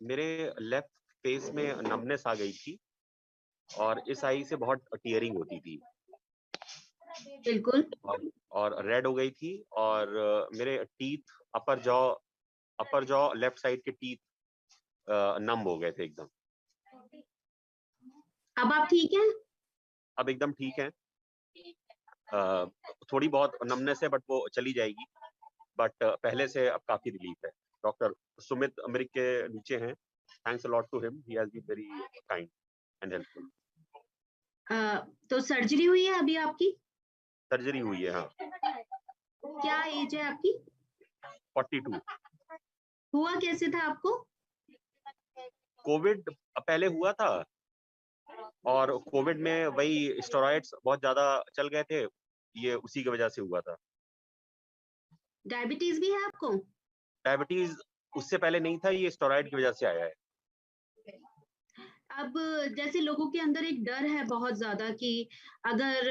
मेरे left face में numbness आ गई थी और इस आई से बहुत टीयरिंग होती थी बिल्कुल। और रेड हो गई थी और मेरे टीथ अपर जॉ लेफ्ट साइड के टीथ नम हो गए थे एकदम। अब आप ठीक हैं? अब एकदम ठीक है। थोड़ी बहुत नमनेस है बट वो चली जाएगी, बट पहले से अब काफी रिलीफ है। डॉक्टर सुमित अमृत के नीचे हैं, thanks a lot to him, he has been very kind and helpful. तो सर्जरी हुई है अभी आपकी? सर्जरी हुई है, हाँ। क्या एज है आपकी? 42। हुआ कैसे था आपको? कोविड पहले हुआ था और कोविड में वही स्टेरॉइड्स बहुत ज्यादा चल गए थे, ये उसी की वजह से हुआ था। डायबिटीज भी है आपको? डायबिटीज उससे पहले नहीं था, ये स्टेरॉइड की वजह से आया है। अब जैसे लोगों के अंदर एक डर है बहुत ज्यादा कि अगर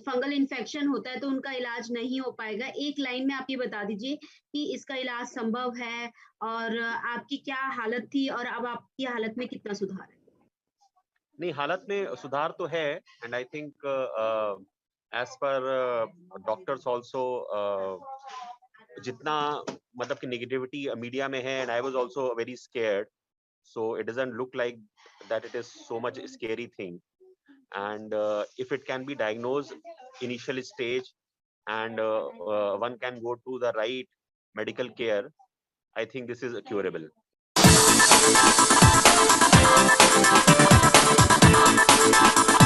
फंगल इन्फेक्शन होता है तो उनका इलाज नहीं हो पाएगा। एक लाइन में आप ये बता दीजिए कि इसका इलाज संभव है और आपकी क्या हालत थी और अब आपकी हालत में कितना सुधार है? नहीं, हालत में सुधार तो है एंड आई थिंक एज पर डॉक्टर्स आल्सो जितना मतलब कि नेगेटिविटी मीडिया में है, and I was also very scared, so it doesn't look like that it is so much scary thing, and if it can be diagnosed initial stage and one can go to the right medical care, I think this is curable.